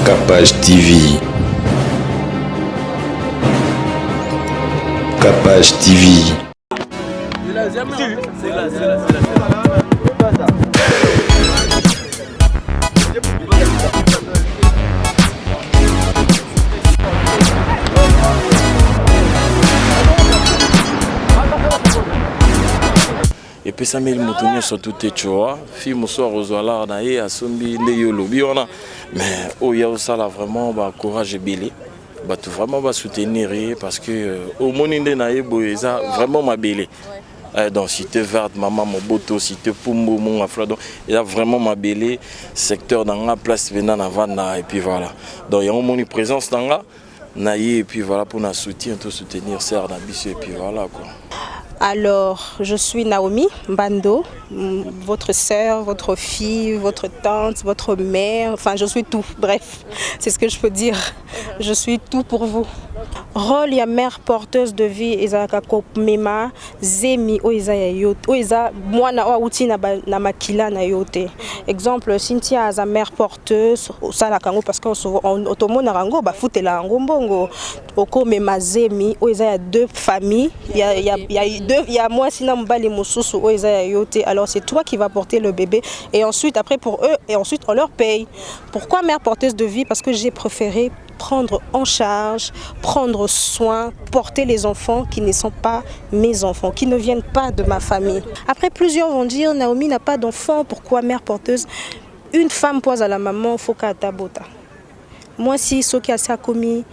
Capage TV. Capage TV. Et puis ça met le moutonnier sur tout tes choix. Fille mon soir aux oies na ye asombi ne yolobi on a mais oh ya ça là vraiment bah courage et belé. Bah tout vraiment va soutenir parce que au monde na ye boyeza vraiment ma belé. Donc cité verte maman mon boto cité Pumbo mon afla donc il y a vraiment ma belé secteur dans la place venant avant et puis voilà. Donc il y a une présence dans là na ye et puis voilà pour nous soutenir tout soutenir serre d'abis et puis voilà quoi. Alors, je suis Naomi Mbando, votre sœur, votre fille, votre tante, votre mère, enfin je suis tout, bref, c'est ce que je peux dire. Je suis tout pour vous. Rôle ya mère porteuse de vie ezalaka kopmema zemi oeza ya yote oeza mwana outi na makila na yote. Exemple Cynthia a mère porteuse sala kango parce que otomona rango ba futela rango mbongo okomema zemi oeza ya deux familles il y a moi sina mbali mususu oeza ya yote. Alors c'est toi qui vas porter le bébé et ensuite après pour eux et ensuite on leur paye. Pourquoi mère porteuse de vie? Parce que j'ai préféré prendre en charge, prendre soin, porter les enfants qui ne sont pas mes enfants, qui ne viennent pas de ma famille. Après, plusieurs vont dire, Naomi n'a pas d'enfant, pourquoi mère porteuse? Une femme pose à la maman, faut qu'elle tabota. Moi, si Soki a ça commis,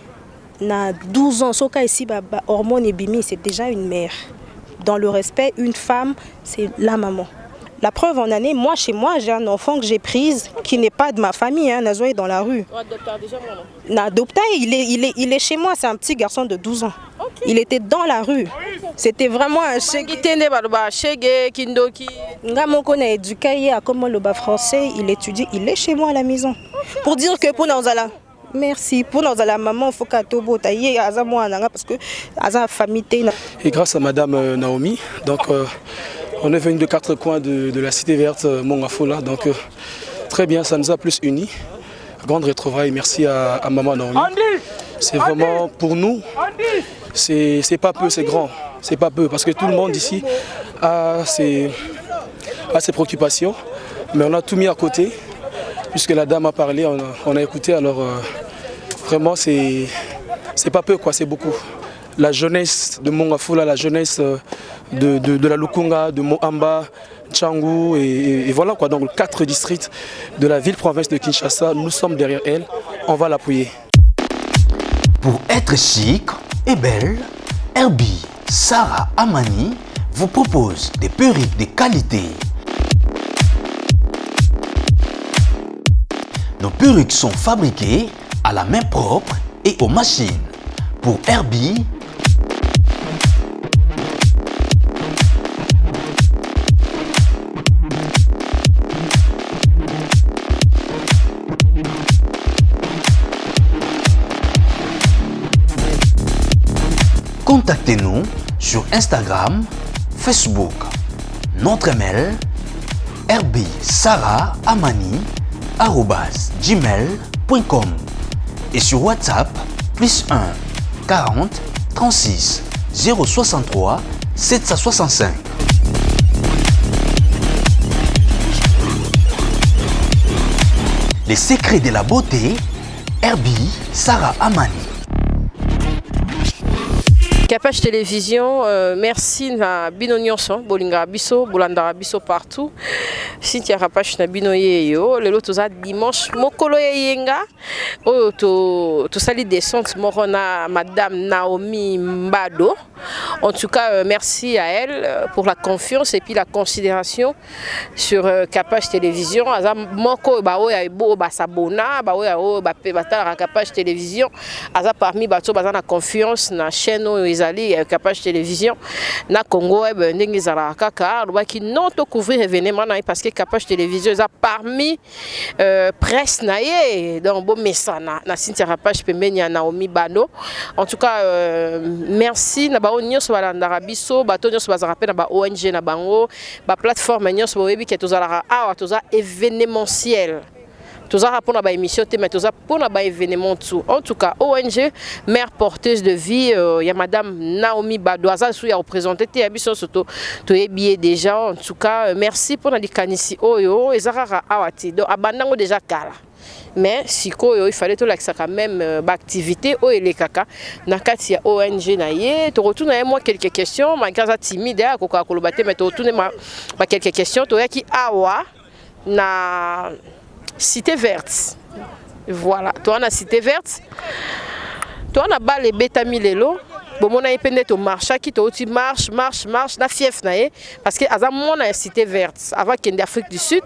na 12 ans, Soka ici, hormone et bimi, c'est déjà une mère. Dans le respect, une femme, c'est la maman. La preuve en année, moi chez moi, j'ai un enfant que j'ai prise qui n'est pas de ma famille, hein, Nazo est dans la rue. N'adopté, il est chez moi, c'est un petit garçon de 12 ans. Okay. Il était dans la rue. C'était vraiment un chèque. Ngamoko na éduqué à comment le bas français, il étudie, il est chez moi à la maison. Okay. Pour dire que pour nous allons. Merci. Pour nous, la maman, il faut qu'elle taille parce que la famille. Et grâce à Madame Naomi, donc on est venu de quatre coins de la cité verte Mongafola. Donc très bien, ça nous a plus unis. Grande retrouvaille, merci à Maman Naomi. C'est vraiment pour nous, c'est pas peu, c'est grand. C'est pas peu parce que tout le monde ici a ses préoccupations, mais on a tout mis à côté. Puisque la dame a parlé, on a écouté, alors vraiment c'est pas peu quoi, c'est beaucoup. La jeunesse de Mongafola, la jeunesse de la Lukunga, de Moamba, Tchangou et voilà quoi, donc 4 districts de la ville-province de Kinshasa, nous sommes derrière elle, on va l'appuyer. Pour être chic et belle, Herbie Sarah Amani vous propose des perruques de qualité. Nos perruques sont fabriquées à la main propre et aux machines. Pour Herbie, contactez-nous sur Instagram, Facebook. Notre mail herbie-sarah-amani@gmail.com et sur WhatsApp +1 40 36 063 765. Les secrets de la beauté, Herbie Sarah Amani. Capage Télévision, merci na bino nyonso, bolinga biso, bolandara biso partout. Cynthia Capage na bino yeyo, lelo toza dimanche mokolo yenga. Oyo to sali descente moko na Madame Naomi Mbado. En tout cas, merci à elle pour la confiance et puis la considération sur Capage Télévision. Aza moko ba oya ebo ba sabona, ba oya o ba pe batala Capage Télévision. Aza parmi bato bazana confiance na chaîne ezali Capage Télévision na Congo web ndenge zala kaka lobaki non to couvrir événement na parce que Capage Télévision eza parmi presse na ye donc bon mesana na Cynthia Capage pembeni ya Naomi Bano. En tout cas merci na ba nyonso balandaka biso bato nyonso bazala pe na ba ONG na bango ba plateforme nyonso boyebi ke tozalaka awa toza événementiel. tozara pour na émission mais toza pour na événement tout. En tout cas ONG mère porteuse de vie ya madame Naomi Badoaza sou ya représenter te biso soto to yebié déjà. En tout cas merci pour na likanisi oyo ezara awati do abandango déjà kala. Mais sikoyo il fallait tout l'accès quand même activité o ele kaka na kati ya ONG na ye to retourne moi quelques questions ma kaza timide a koka kolobate mais to retourne ma quelques questions to yaki awa na Cité Verte. Voilà, toi on a Cité Verte. Toi on a bas les bétami lelo. Bon mon a épendé to marche qui to tu marche na fief na ye parce que azam mon a Cité Verte avant qu'il d'Afrique du Sud.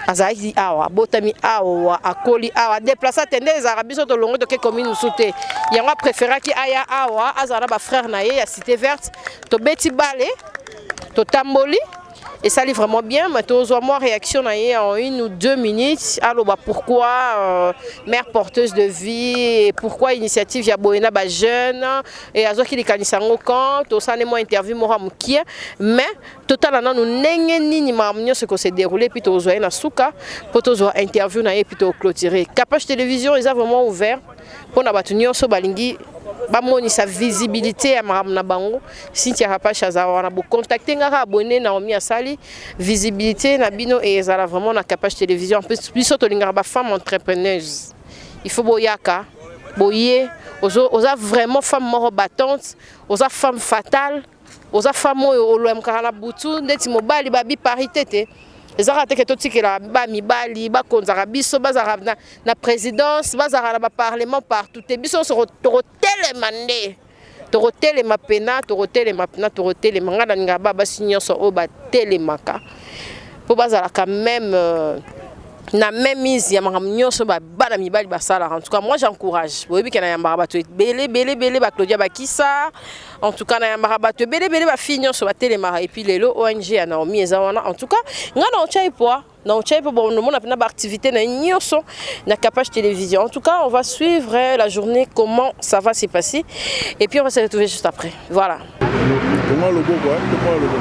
Azaïdi awa botami awa akoli awa déplacer tende les arabes so to longo de que commune souté. Yanga préféra ki aya awa azara ba frère na ye à Cité Verte to beti balé to tamboli. Et ça allait vraiment bien, mais tu as moi réaction en 1 ou 2 minutes. Alors pourquoi mère porteuse de vie, pourquoi initiative Yaboena ba jeune et azo ki likanisango quand to ça moi interview moi mukia mais total na nous nengeni ni mamnyo ce que s'est déroulé puis to zo na suka pour to zo interview na et puis to clôturer. Capage télévision ils a vraiment ouvert pour na batunyo so balingi ba moni sa visibilité à na bango Cynthia Rapache azawa na bo contacter ngaka abonné na Naomi asali visibilité na bino et ezala vraiment na Capage télévision en plus biso to linga ba femme entrepreneuse il faut boyaka boyer oza vraiment femme mort battante oza femme fatale oza femme o lo mkala butu ndeti mobali babi parité te ezara te que totikela ba mibali ba konzara biso bazara na présidence bazara na parlement partout te biso so telemande to telema pena to telema pena to telema ngana ngaba ba sinyo so o ba telemaka po bazara quand même na même mise ya makamnyo so ba bana mibali basala. En tout cas moi j'encourage boyebi kana ya marabato belé ba Claudia Bakissa en tout cas na ya marabato belé ba finyo so ba telemara et puis lelo ONG ya Naomi ezawana en tout cas ngana ochai poa na ochai po bon monde na ba activité na nyoso na Capage télévision. En tout cas on va suivre la journée comment ça va se passer et puis on va se retrouver juste après. Voilà. Comment le logo quoi? Comment le logo?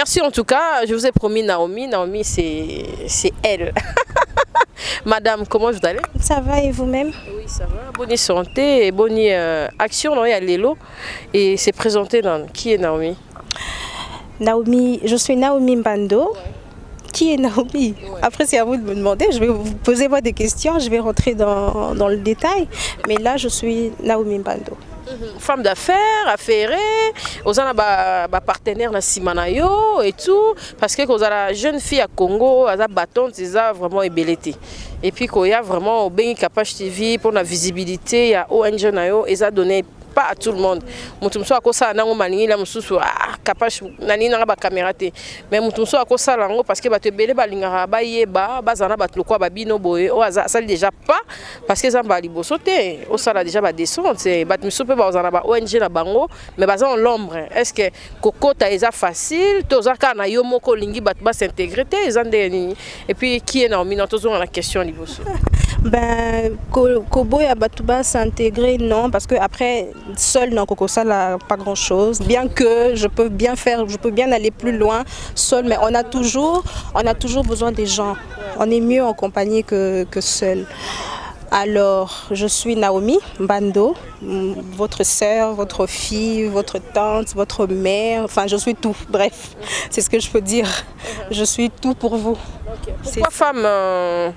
Merci en tout cas. Je vous ai promis Naomi. Naomi, c'est elle. Madame, comment vous allez? Ça va et vous-même? Oui, ça va. Bonne santé et bonne action. Il y a Lélo. Et c'est présenté dans... Qui est Naomi? Naomi, je suis Naomi Mbando. Ouais. Qui est Naomi? Ouais. Après, c'est à vous de me demander. Je vais vous poser des questions. Je vais rentrer dans le détail. Mais là, je suis Naomi Mbando. Femme d'affaires, affairée, vous avez un partenaire dans Simanayo et tout, parce que vous avez la jeune fille à Congo, elle a bâton, c'est vraiment ébellité. Et puis qu'il y a vraiment bien Capage TV pour la visibilité, il y a ONG Nayo, et ça donné pas à tout le monde. Mutumso a kosa nango malingi la mususu Capage nani na ba caméra te. Mais mutumso a kosa lango parce que ba te belé ba lingara ba yeba bazana ba tloko ba bino boye o ça déjà pas parce que ça ba liboso te. O ça déjà ba descente, c'est ba mususu pe ba bazana ba ONG na bango mais baza en l'ombre. Est-ce que kokota eza facile toza kana yo moko lingi ba s'intégrer te ezandeni. Et puis qui est Naomi na tozo la question liboso. Ben Koboya Batuba s'intégrer non parce que après seul dans Kokosa là pas grand chose, bien que je peux bien aller plus loin seul, mais on a toujours besoin des gens. On est mieux en compagnie que seul. Alors, je suis Naomi Mbando, votre sœur, votre fille, votre tante, votre mère, enfin je suis tout, bref, c'est ce que je peux dire. Je suis tout pour vous. Okay. Pourquoi femme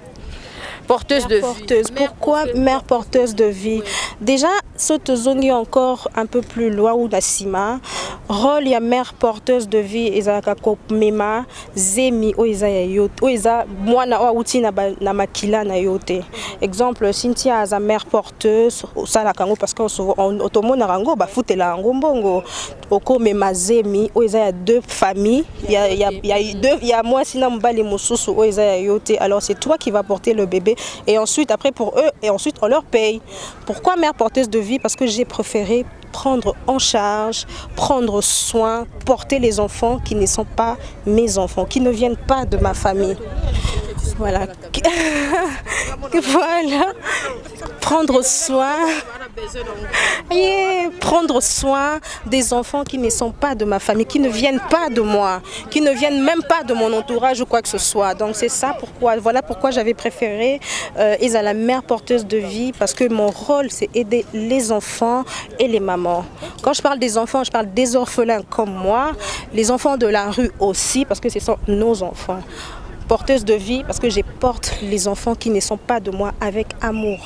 porteuse de vie? Pourquoi mère porteuse de vie? Déjà, cette zone est encore un peu plus loin où la Sima. Rôle ya mère porteuse de vie ezaka kopmema zemi oiza ya yote oiza mwana wa uti na makila na yote. Exemple Cynthia a mère porteuse sala kango parce que otomona rango ba futela rango mbongo okomema zemi oiza ya deux familles il y a moi sina mbali mususu oiza ya yote. Alors c'est toi qui vas porter le bébé et ensuite après pour eux et ensuite on leur paye. Pourquoi mère porteuse de vie? Parce que j'ai préféré prendre en charge, prendre soin, porter les enfants qui ne sont pas mes enfants, qui ne viennent pas de ma famille. Voilà. Voilà. Prendre soin des enfants qui ne sont pas de ma famille, qui ne viennent pas de moi, qui ne viennent même pas de mon entourage ou quoi que ce soit. Donc c'est ça pourquoi, voilà pourquoi j'avais préféré Isa la mère porteuse de vie, parce que mon rôle c'est aider les enfants et les mamans. Quand je parle des enfants, je parle des orphelins comme moi, les enfants de la rue aussi, parce que ce sont nos enfants. Porteuse de vie parce que je porte les enfants qui ne sont pas de moi avec amour.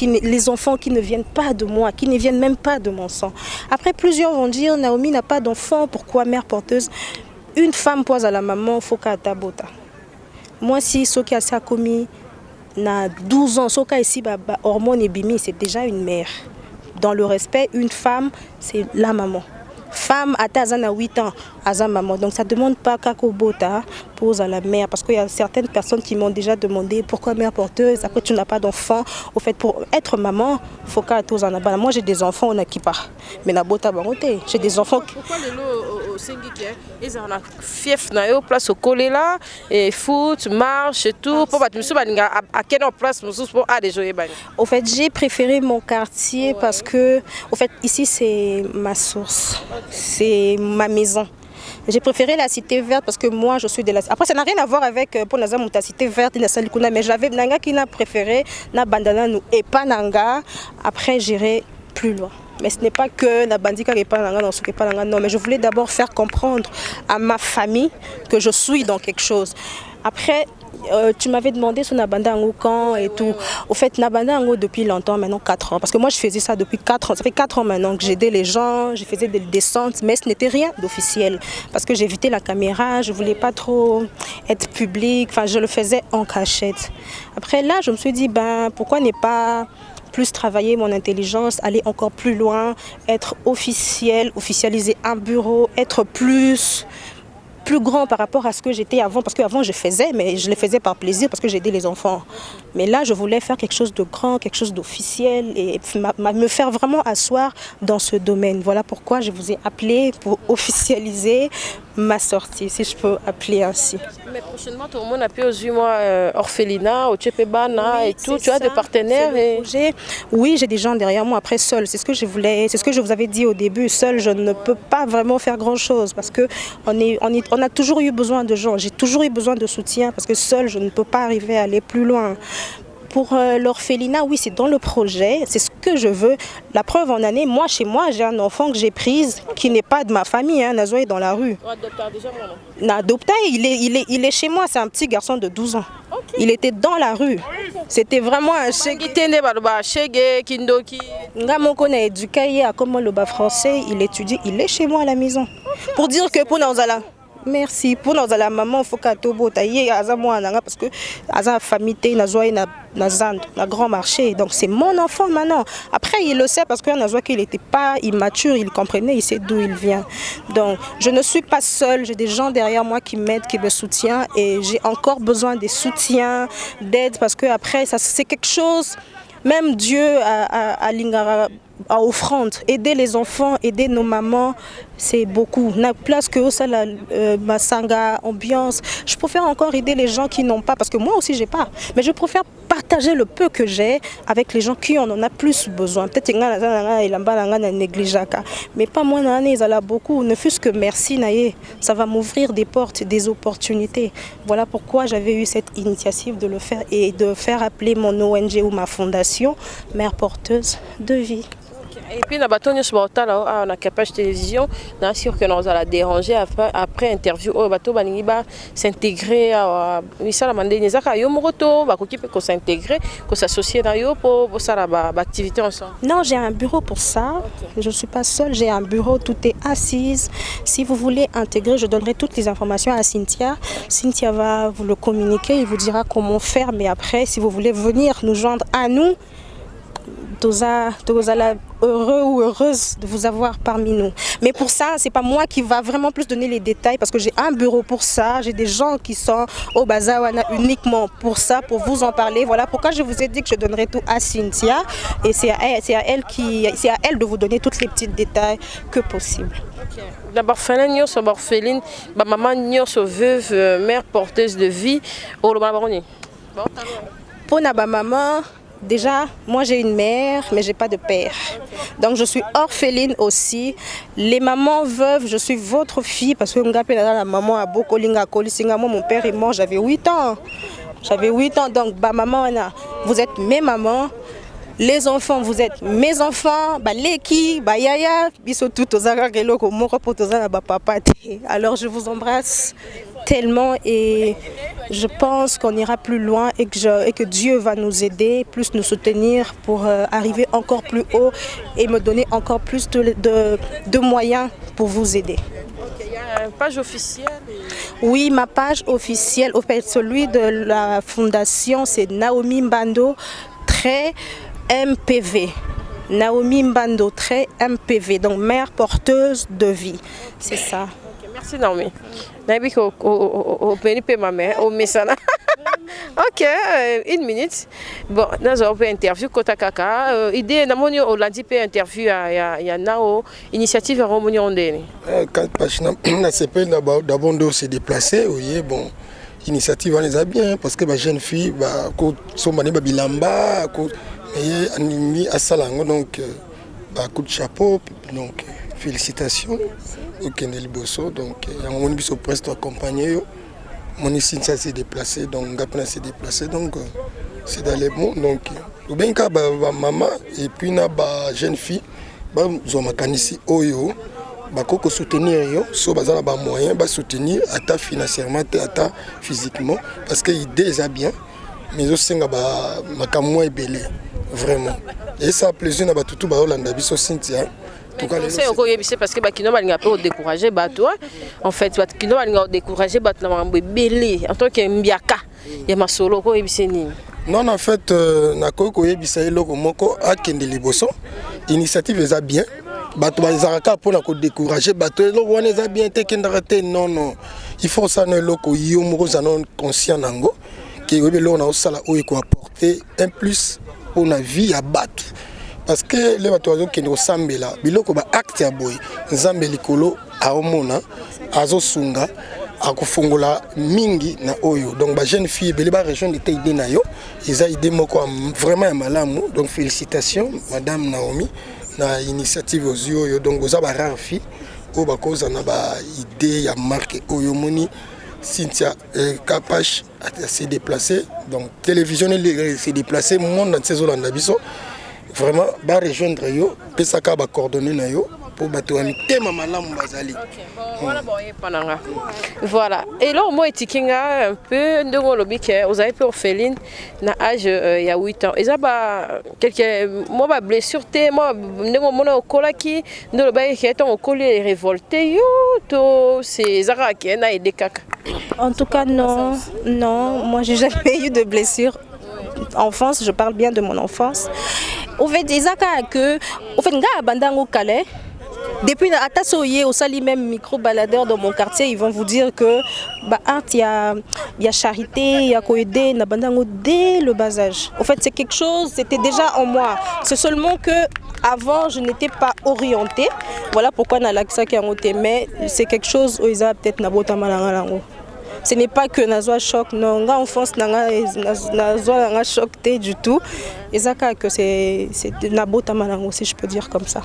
Les enfants qui ne viennent pas de moi, qui ne viennent même pas de mon sang. Après, plusieurs vont dire Naomi n'a pas d'enfant, pourquoi mère porteuse? Une femme pose à la maman, faut qu'elle tabota. Moi, si Soki a ça commis, na 12 ans, Soka ici, hormone et bimi, c'est déjà une mère. Dans le respect, une femme, c'est la maman. Femme à 8 ans, à maman. Donc ça ne demande pas Kakobota pose à la mère. Parce qu'il y a certaines personnes qui m'ont déjà demandé pourquoi mère porteuse, après tu n'as pas d'enfant. Au fait, pour être maman, il faut qu'elle pose en abala. Moi j'ai des enfants, on a qui part. Mais na bota bangote. J'ai des enfants. Pourquoi les lots au Sengiké, ils ont la fief na place au collé là, et foot, marche et tout. Pour battre monsieur balinga à quelle place monsieur pour aller jouer balinga. Au fait, j'ai préféré mon quartier parce que, au fait, ici c'est ma source. C'est ma maison. J'ai préféré la cité verte parce que moi je suis de la... Après ça n'a rien à voir avec pour la cité verte la Salikuna, mais j'avais Nanga qui n'a préféré na bandana nous et pas Nanga. Après j'irai plus loin. Mais ce n'est pas que la bandika qui parle dans ce qui parle non, mais je voulais d'abord faire comprendre à ma famille que je suis dans quelque chose. Après tu m'avais demandé sur Nabanda Ango quand et tout. Au fait, Nabanda Ango depuis longtemps, maintenant 4 ans. Parce que moi, je faisais ça depuis 4 ans. Ça fait 4 ans maintenant que j'aidais les gens, je faisais des descentes, mais ce n'était rien d'officiel. Parce que j'évitais la caméra, je ne voulais pas trop être public. Enfin, je le faisais en cachette. Après là, je me suis dit, pourquoi ne pas plus travailler mon intelligence, aller encore plus loin, être officiel, officialiser un bureau, être plus grand par rapport à ce que j'étais avant, parce qu'avant je faisais, mais je le faisais par plaisir parce que j'aidais les enfants. Mais là je voulais faire quelque chose de grand, quelque chose d'officiel et me faire vraiment asseoir dans ce domaine. Voilà pourquoi je vous ai appelé pour officialiser ma sortie, si je peux appeler ainsi. Mais prochainement, tout le monde a pu aussi moi orphelinat, au Tchépébana et tout. Tu as des partenaires Oui, j'ai des gens derrière moi. Après, seul, c'est ce que je voulais, c'est ce que je vous avais dit au début. Seul, je ne peux pas vraiment faire grand-chose parce que on a toujours eu besoin de gens. J'ai toujours eu besoin de soutien parce que seul, je ne peux pas arriver à aller plus loin. Pour l'orphelinat, oui, c'est dans le projet, c'est ce que je veux. La preuve en année, moi, chez moi, j'ai un enfant que j'ai prise qui n'est pas de ma famille, hein, Nazo est dans la rue. Adopté, il est chez moi, c'est un petit garçon de 12 ans. Okay. Il était dans la rue. C'était vraiment un chèque. Ngamoko éduqué à comment le bas français, il étudie, il est chez moi à la maison. Pour dire que pour nous allons. Merci. Pour nous, la maman, il faut qu'elle parce que la famille, na grand marché. Donc c'est mon enfant maintenant. Après, il le sait parce qu'il n'était pas immature, il comprenait, il sait d'où il vient. Donc je ne suis pas seule, j'ai des gens derrière moi qui m'aident, qui me soutiennent et j'ai encore besoin des soutiens, d'aide parce que après, ça c'est quelque chose. Même Dieu à Lingara, à offrande, aider les enfants, aider nos mamans, c'est beaucoup. Na place que ça la masanga, ambiance. Je préfère encore aider les gens qui n'ont pas, parce que moi aussi j'ai pas. Mais je préfère partager le peu que j'ai avec les gens qui en ont plus besoin. Peut-être que négligeaka, mais pas moi ils en ont beaucoup. Ne fût-ce que merci naïe, ça va m'ouvrir des portes, des opportunités. Voilà pourquoi j'avais eu cette initiative de le faire et de faire appeler mon ONG ou ma fondation Mère Porteuse de Vie. Et puis, on a la capacité télévision, on est sûr que nous allons déranger après interview. On va s'intégrer à s'intégrer, s'associer pour l'activité ensemble. Non, j'ai un bureau pour ça. Okay. Je ne suis pas seule, j'ai un bureau, tout est assise. Si vous voulez intégrer, je donnerai toutes les informations à Cynthia. Cynthia va vous le communiquer, il vous dira comment faire. Mais après, si vous voulez venir nous joindre à nous, tous heureux ou heureuse de vous avoir parmi nous. Mais pour ça, c'est pas moi qui va vraiment plus donner les détails parce que j'ai un bureau pour ça, j'ai des gens qui sont au Bazawana uniquement pour ça, pour vous en parler. Voilà pourquoi je vous ai dit que je donnerai tout à Cynthia et c'est à elle de vous donner tous les petits détails que possible. La orpheline, ma maman veuve, mère porteuse de vie, au pour ma maman. Déjà, moi j'ai une mère, mais j'ai pas de père. Donc je suis orpheline aussi. Les mamans veuves, je suis votre fille parce que la maman a beaucoup mon père est mort, j'avais 8 ans. Donc maman, vous êtes mes mamans. Les enfants, vous êtes mes enfants. Leki, yaya, alors je vous embrasse tellement et je pense qu'on ira plus loin et que Dieu va nous aider, plus nous soutenir pour arriver encore plus haut et me donner encore plus de moyens pour vous aider. Okay, il y a une page officielle Oui, ma page officielle, celui de la fondation, c'est Naomi Mbando, MPV. Naomi Mbando, MPV, donc mère porteuse de vie. C'est ça. Okay, merci Naomi. Ok, une minute. Bon, nous avons une interview Kotakaka. Idée, nous avons lundi une interview à Nao, initiative à Romoni Ondeni. Quand la CP d'abord s'est déplacé, oui, bon, initiative on les a bien parce que ma jeune fille, son mani bilamba, animé à Salango, donc coup de chapeau, donc félicitations au Kendel Bosso, donc on est presque accompagné. Mon ici ça s'est déplacé, donc Gapna s'est déplacé, donc c'est dans les bons. Donc, le bien que maman et puis na jeune fille, ici oyo, ko soutenir yo, so bazala ba moyen, ba soutenir ata financièrement, ata physiquement, parce que idée est bien, mais aussi nga ba makamwa ebele vraiment. Et ça plaisir na ba tutu ba Holanda biso Cynthia. C'est parce que Bakino va décourager Batoa. En fait, Bakino va décourager Batoa en tant que Mbiaka. Il y a ma solo ko ebiseni. Non, en fait, na ko ebisai loko moko akende liboso. Initiative est bien. Batoa ezaraka pour na ko décourager Batoa loko wana est bien te kendarte non. Il faut ça na loko yo moko zanon conscient nango que webelo na osala o ko apporter un plus pour la vie à battre. Parce que les bateaux qui nous semblent là, biloko ba acte à boy, nzambe likolo aomona azosunga akofongola mingi na oyo donc ba jeune fille bele ba région de idée na yo eza idée moko vraiment ya malamu donc félicitations madame Naomi na initiative oyo donc oza ba rare fille o ba koza na ba idée ya marque oyo moni Cynthia Kapash s'est déplacé donc télévision s'est déplacé monde dans ces Hollandais biso vraiment ba rejoindre yo pesaka ba coordonner na yo pour batouani tema malamu bazali. Voilà. Et là, moi, etikinga un peu de lobby que vous avez pu orpheline na âge il y a 8 ans. Et ça bah quelques moi ba blessure moi ndemo au kolaki de le bail qui est au collier révolté yo to c'est Zara qui na aidé kaka. En tout cas non, moi j'ai jamais eu de blessure. Enfance, je parle bien de mon enfance. Au fait, que au fait nga bandango Calais. Depuis Atasoye, au sali même micro-baladeur dans mon quartier, ils vont vous dire que il y a charité, il y a coïdé, nabandango dès le bas âge. En fait, c'est quelque chose, c'était déjà en moi. C'est seulement que avant, je n'étais pas orientée. Voilà pourquoi on a l'accès qui a monté. Mais c'est quelque chose où ils ont peut-être nabota malangalango. Ce n'est pas que Nazwa choc, non, en France, Nazwa n'a choc du tout. Et ça, que c'est Nabota Malango, si je peux dire comme ça.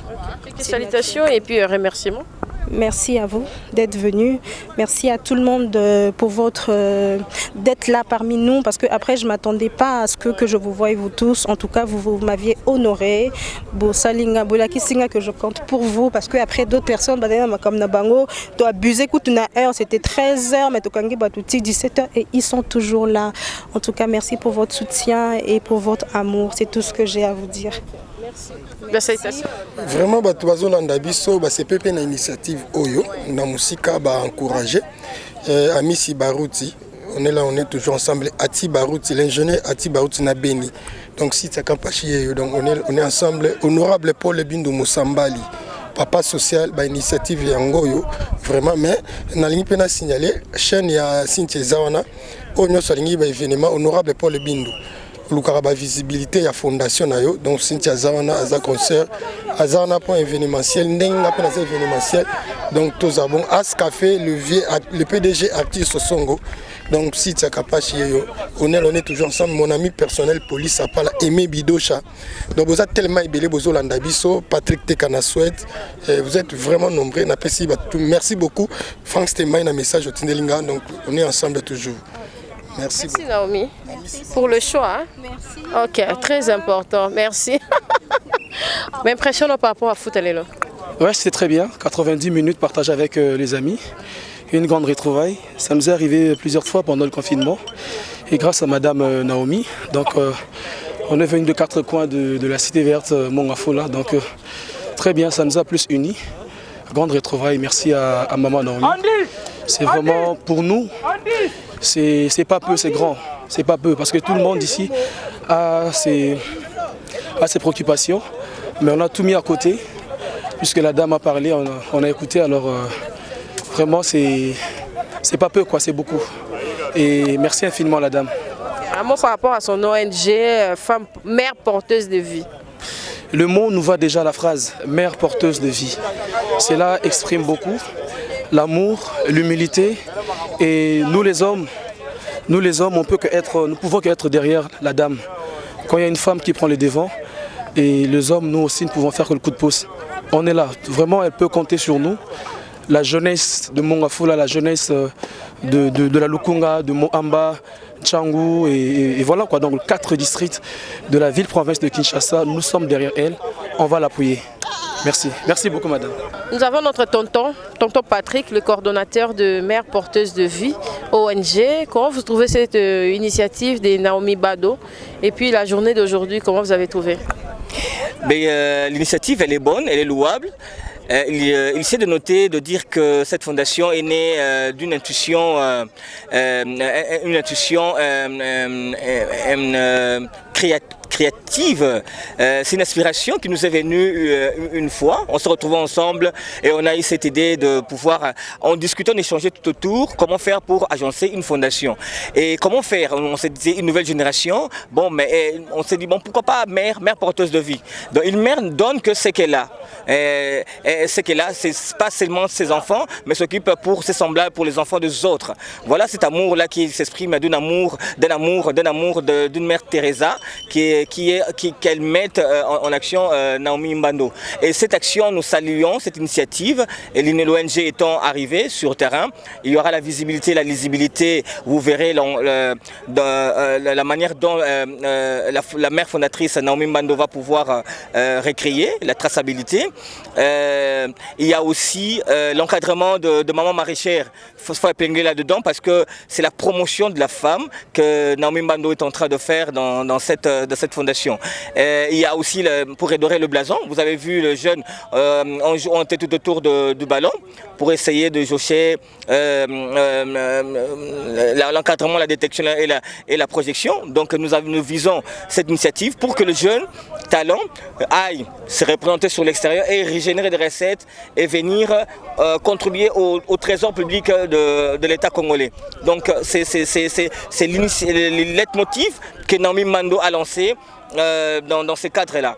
Salutations et puis remerciements. Merci à vous d'être venus. Merci à tout le monde pour d'être là parmi nous. Parce que après, je ne m'attendais pas à ce que je vous voie vous tous. En tout cas, vous m'aviez honoré. Salinga, Bolaki-Singa, que je compte pour vous. Parce qu'après, d'autres personnes, comme Nabango, tu as abusé, c'était 13h, mais tu as 17h et ils sont toujours là. En tout cas, merci pour votre soutien et pour votre amour. C'est tout ce que j'ai à vous dire. Merci. Vraiment, c'est pépé une initiative Oyo, na musika ba encourager. Amisi Barouti, on est là, on est toujours ensemble. Ati Barouti, l'ingénieur Ati Barouti na Beni. Donc si tu as campaché, donc on est ensemble. Honorable Paul Bindu Moussambali, papa social, ba initiative Yangoyo, vraiment. Mais na ligne pena signaler, chaîne ya Cynthia Zawana, on a salingi ba événement honorable Paul Bindu. La visibilité ya fondation na yo donc Cynthia Zawana aza concert azana point événementiel ndenga pena événementiel donc tous abon as café le PDG artiste Songo donc Cynthia Kapash yo on est toujours ensemble mon ami personnel police a pas Aimé Bidocha donc vous êtes tellement ébélé bozo landa biso Patrick Tekana souhaite vous êtes vraiment nombreux na pesi merci beaucoup Frank Stemay un message au Tindelinga donc on est ensemble toujours. Merci Naomi pour le choix. Hein? Merci. Ok, très important. Merci. M'impressionne par rapport à Foutalelo. Ouais, c'est très bien. 90 minutes partagées avec les amis. Une grande retrouvaille. Ça nous est arrivé plusieurs fois pendant le confinement. Et grâce à Madame Naomi, donc on est venu de 4 coins de la cité verte Mongafola. Donc très bien, ça nous a plus unis. Grande retrouvaille. Merci à Maman Naomi. C'est vraiment pour nous. C'est pas peu, c'est grand. C'est pas peu parce que tout le monde ici a ses préoccupations. Mais on a tout mis à côté. Puisque la dame a parlé, on a écouté. Alors vraiment, c'est pas peu, quoi, c'est beaucoup. Et merci infiniment à la dame. Un mot par rapport à son ONG, femme, mère porteuse de vie. Le mot nous va déjà à la phrase mère porteuse de vie. Cela exprime beaucoup l'amour, l'humilité. Et nous les hommes, nous pouvons qu'être derrière la dame. Quand il y a une femme qui prend le devant, et les hommes, nous aussi, ne pouvons faire que le coup de pouce. On est là. Vraiment, elle peut compter sur nous. La jeunesse de Mongafola, la jeunesse de la Lukunga, de Mohamba, Tchangou, et voilà quoi. Donc 4 districts de la ville-province de Kinshasa, nous sommes derrière elle. On va l'appuyer. Merci. Merci beaucoup, madame. Nous avons notre tonton Patrick, le coordonnateur de Mère Porteuse de Vie, ONG. Comment vous trouvez cette initiative de Naomi Bado? Et puis la journée d'aujourd'hui, comment vous avez trouvé? L'initiative, elle est bonne, elle est louable. Il essaie de noter, de dire que cette fondation est née d'une intuition, créative. C'est une inspiration qui nous est venue une fois. On se retrouvait ensemble et on a eu cette idée de pouvoir, en discutant, en échanger tout autour, comment faire pour agencer une fondation. Et comment faire? On s'est dit une nouvelle génération. Bon, mais on s'est dit, bon, pourquoi pas mère porteuse de vie. Donc une mère ne donne que ce qu'elle a. Et ce qu'elle a, c'est pas seulement ses enfants, mais s'occupe pour ses semblables, pour les enfants des autres. Voilà cet amour-là qui s'exprime d'une mère Teresa qu'elle met en action Naomi Mbando. Et cette action, nous saluons cette initiative. Et l'ONG étant arrivée sur terrain, il y aura la visibilité, la lisibilité. Vous verrez la manière dont la mère fondatrice Naomi Mbando va pouvoir recréer la traçabilité. Il y a aussi l'encadrement de maman maraîchère. Il faut épingler là-dedans parce que c'est la promotion de la femme que Naomi Mbando est en train de faire dans cette fondation. Il y a aussi, pour redorer le blason, vous avez vu le jeune, on était tout autour du ballon pour essayer de jauger l'encadrement, la détection et la projection. Donc nous visons cette initiative pour que le jeune talent aille se représenter sur l'extérieur et régénérer des recettes et venir contribuer au trésor public de l'État congolais. Donc c'est le leitmotiv que Naomi Mbando a lancé dans ce cadre-là.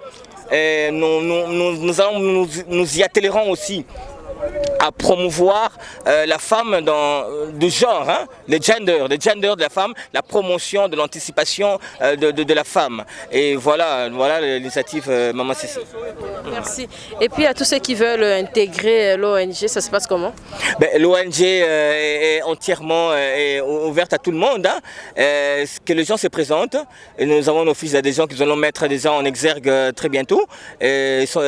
Nous y attellerons aussi à promouvoir la femme du genre, le gender de la femme, la promotion de l'anticipation de la femme. Et voilà l'initiative Maman Cécile. Merci. Et puis à tous ceux qui veulent intégrer l'ONG, ça se passe comment? L'ONG est entièrement ouverte à tout le monde. Que les gens se présentent. Et nous avons un office des gens qui allons mettre des gens en exergue très bientôt. Elles sont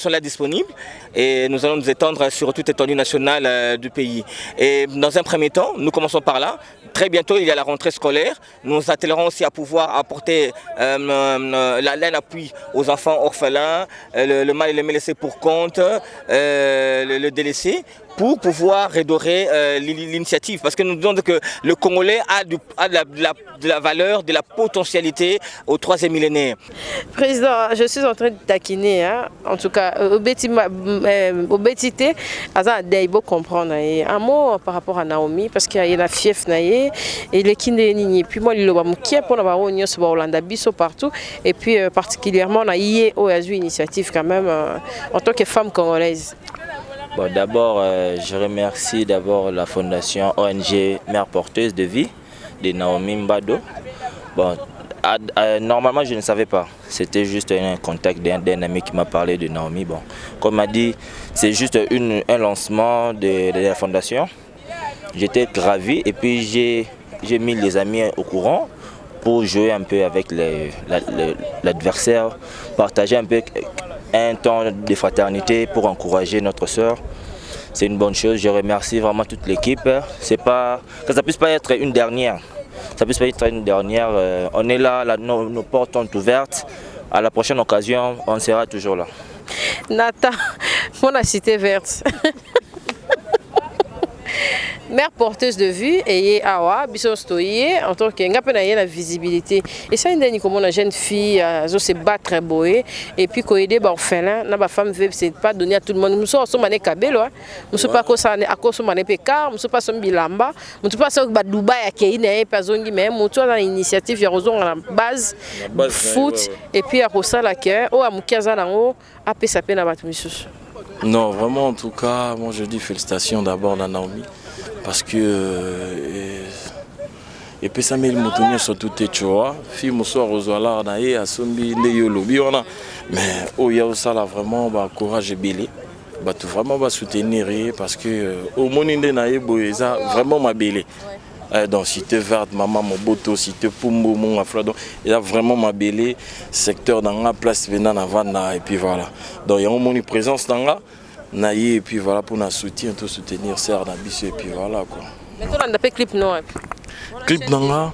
là disponibles et nous allons nous étendre sur toute l'étendue nationale du pays. Et dans un premier temps, nous commençons par là. Très bientôt, il y a la rentrée scolaire. Nous attellerons aussi à pouvoir apporter l'appui aux enfants orphelins, le mal et le laissé pour compte, le délaissé, pour pouvoir redorer l'initiative. Parce que nous disons que le Congolais a de la valeur, de la potentialité au 3e millénaire. Président, je suis en train de taquiner, en tout cas, obésité, il faut comprendre. Un mot par rapport à Naomi, parce qu'il y a la fief, et les kinés, puis moi, il y a pour la Hollande, partout, et puis particulièrement, on a eu une initiative quand même en tant que femme congolaise. Bon, d'abord, je remercie la fondation ONG Mère Porteuse de Vie de Naomi Mbando. Bon, normalement, je ne savais pas. C'était juste un contact d'un ami qui m'a parlé de Naomi. Bon, comme m'a dit, c'est juste un lancement de la fondation. J'étais ravi et puis j'ai mis les amis au courant pour jouer un peu avec l'adversaire, partager un peu un temps de fraternité pour encourager notre sœur. C'est une bonne chose. Je remercie vraiment toute l'équipe. C'est pas que ça puisse pas être une dernière. Ça puisse pas être une dernière. On est là, nos portes sont ouvertes. À la prochaine occasion, on sera toujours là. Nathan, mon cité verte. Mère porteuse de vue et awa biso stoyer en tant que ngapena la visibilité et ça une comme une jeune fille zo se battre boé et puis ko aider ba orphelin na ba femme veut c'est pas donner à tout le monde nous sommes mané kabelo nous sommes pas ko ça à cause mané peka nous sommes pas som bilamba nous sommes pas so ba Dubaï akei pas zongi mais mutu na initiative ya rozon à la base foot et puis à ça la que o amukaza nango a pesa pe na batu misusu. Non, vraiment, en tout cas, moi je dis félicitations d'abord à Naomi parce que et puis ça m'a dit surtout tu vois, fille moussoir aux oies naïe à sombi ndeyolo biona mais oh il y a ça là vraiment bah courage et belé bah tout vraiment va soutenir parce que au moninde naïe boeza vraiment ma belé. Dans Cité Verte, Maman Moboto, Cité Pumbo, mon Afro, donc il y a vraiment ma belé, secteur dans la place venant avant et puis voilà. Donc il y a une présence dans la naïe et puis voilà pour nous soutenir, tout soutenir Serre Nabissé et puis voilà quoi. Maintenant on a fait clip non. Clip dans la.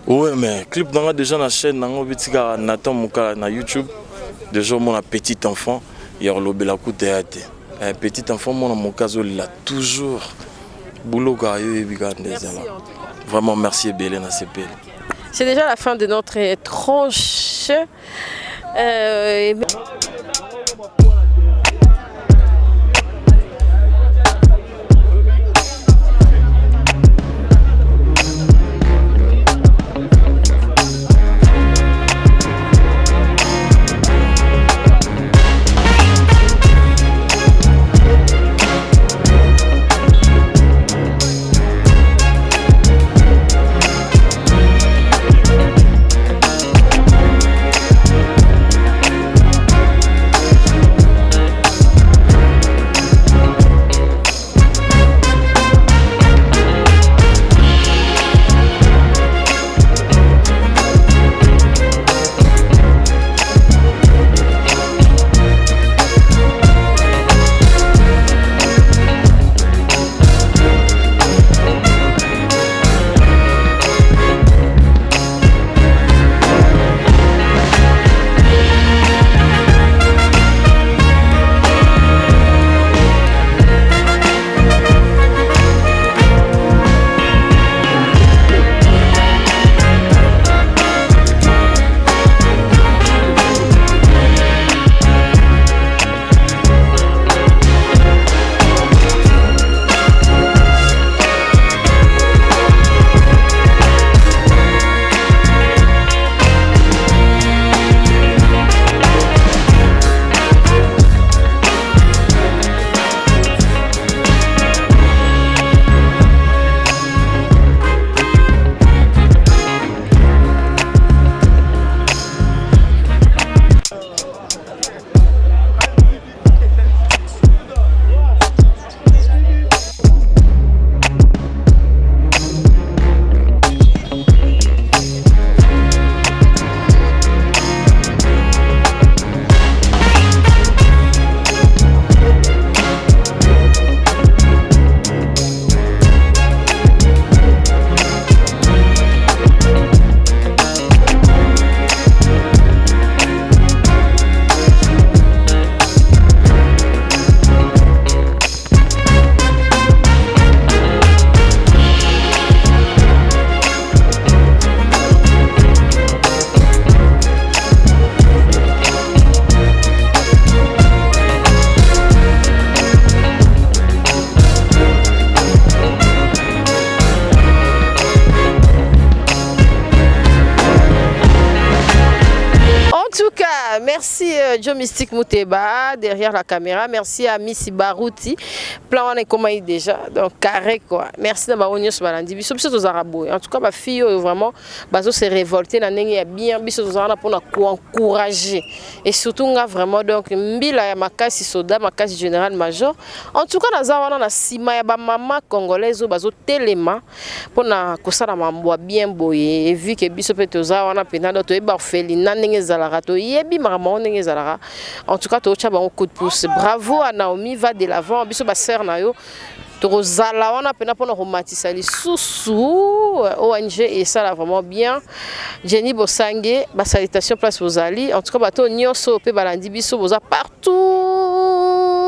Ouais mais clip dans la déjà la chaîne dans le Nathan Mouka na YouTube. Déjà mon petit enfant, il y a le bel coup théâtre. Petit enfant mon cas il a toujours boulot gailleux et vraiment merci Bélé na CP. C'est déjà la fin de notre tranche. Merci Joe Mystique Mouteba derrière la caméra. Merci à Missy Barouti. Plan on est comment déjà donc carré quoi. Merci à Baronio Balandi. Biso biso aux arabes. En tout cas ma fille vraiment bazo s'est révolté na ndenge ya bien biso aux arabes pour encourager et surtout on a vraiment donc mbila ya makasi soda makasi général major. En tout cas naza wana na sima ya ba maman congolaise bazo telema pour na kosala mambo bien boye et vu que biso peut aux wana penado to eba orphelinat ndenge zalaka to yebi maman ndenge zalaka. En tout cas to cha ba un coup de pouce. Bravo à Naomi, va de l'avant biso ba sœur na yo Torozala wana pena pona romatisa li sous ONG et ça là vraiment bien. Jenny Bosangue, ba salutation place Bozali. En tout cas bato nyonso pe balandi biso boza partout.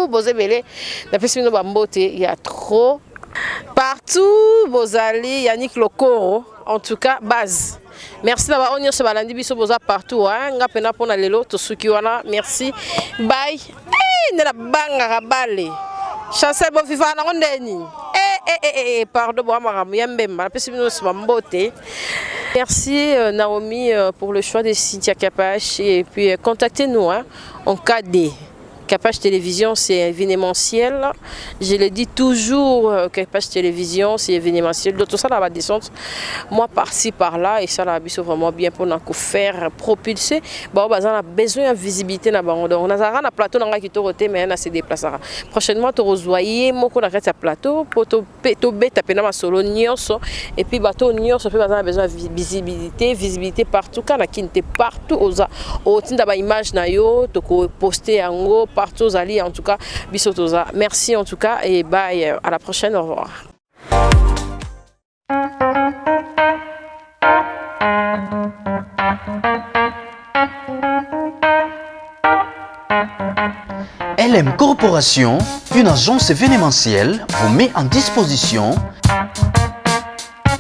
Bozebele na pesi no bambote il y a trop partout Bozali Yannick Lokoro. En tout cas base. Merci d'avoir onion ce balandi biso boza partout hein nga pena pona lelo to suki wana merci bye ne la banga rabale chancel bo viva na ndeni pardon bo maramu yambemba pesi bino mbote. Merci Naomi pour le choix de Cynthia Capache et puis contactez-nous hein, en cas de Capache Télévision, c'est événementiel. Je le dis toujours, Capache Télévision, c'est événementiel. D'autres ça, la descente, moi par-ci, par-là, et ça, la biso vraiment bien pour nous faire propulser. Bon, on a besoin de visibilité. On a un plateau qui est roté, mais on se déplace. Prochainement, tu rejoins mon collègue à plateau pour te taper dans ma solo nyonso. Et puis, bateau nyonso, on a besoin de visibilité partout. Quand on est partout, au tinda image na yo, tu peux poster en haut. Partout Ali en tout cas bisotoza. Merci en tout cas et bye à la prochaine, au revoir. LM Corporation, une agence événementielle, vous met en disposition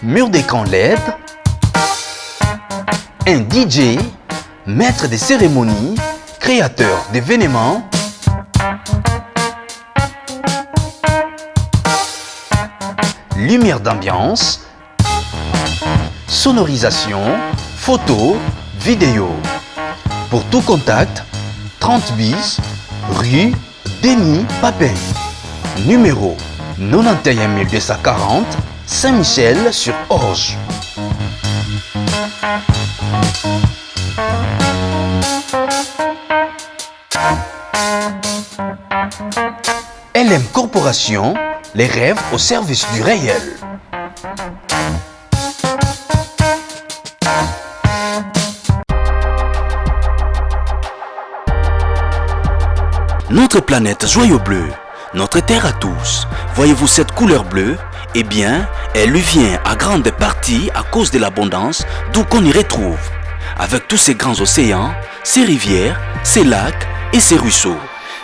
mur d'écran LED, un DJ, maître des cérémonies, créateur d'événements, lumière d'ambiance, sonorisation, photo, vidéo. Pour tout contact, 30 bis, rue Denis Papin. Numéro 91 240, Saint-Michel-sur-Orge. LM Corporation, les rêves au service du réel. Notre planète joyau bleu, notre terre à tous, voyez-vous cette couleur bleue? Eh bien, elle lui vient à grande partie à cause de l'abondance d'où qu'on y retrouve, avec tous ces grands océans, ces rivières, ces lacs et ces ruisseaux.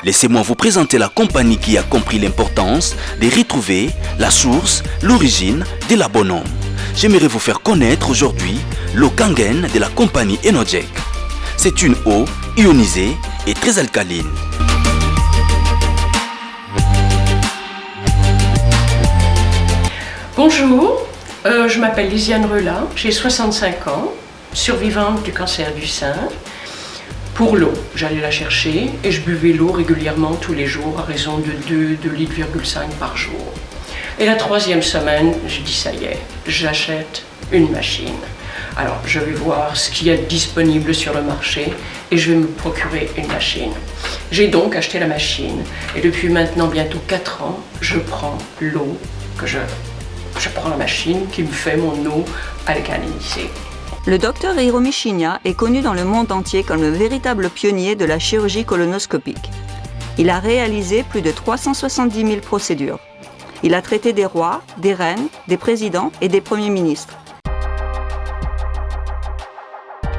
Laissez-moi vous présenter la compagnie qui a compris l'importance de retrouver la source, l'origine de la bonhomme. J'aimerais vous faire connaître aujourd'hui l'eau Kangen de la compagnie Enojek. C'est une eau ionisée et très alcaline. Bonjour, je m'appelle Lisiane Relin, j'ai 65 ans, survivante du cancer du sein. Pour l'eau, j'allais la chercher et je buvais l'eau régulièrement tous les jours à raison de 2,5 litres par jour. Et la 3e semaine, je dis ça y est, j'achète une machine. Alors je vais voir ce qu'il y a de disponible sur le marché et je vais me procurer une machine. J'ai donc acheté la machine et depuis maintenant bientôt 4 ans, je prends l'eau que je prends la machine qui me fait mon eau alcalinisée. Le docteur Hiromi Shinya est connu dans le monde entier comme le véritable pionnier de la chirurgie colonoscopique. Il a réalisé plus de 370 000 procédures. Il a traité des rois, des reines, des présidents et des premiers ministres.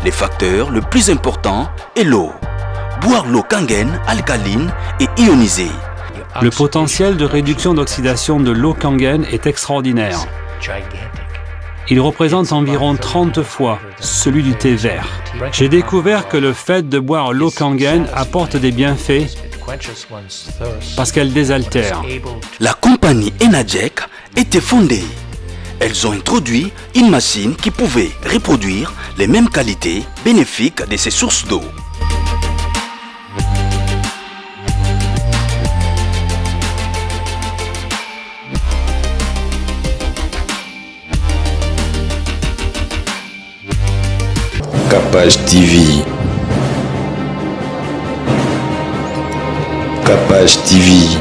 Les facteurs le plus important est l'eau. Boire l'eau Kangen alcaline et ionisée. Le potentiel de réduction d'oxydation de l'eau Kangen est extraordinaire. Il représente environ 30 fois celui du thé vert. J'ai découvert que le fait de boire l'eau Kangen apporte des bienfaits parce qu'elle désaltère. La compagnie Enojek était fondée. Elles ont introduit une machine qui pouvait reproduire les mêmes qualités bénéfiques de ces sources d'eau. Capage TV. Capage TV.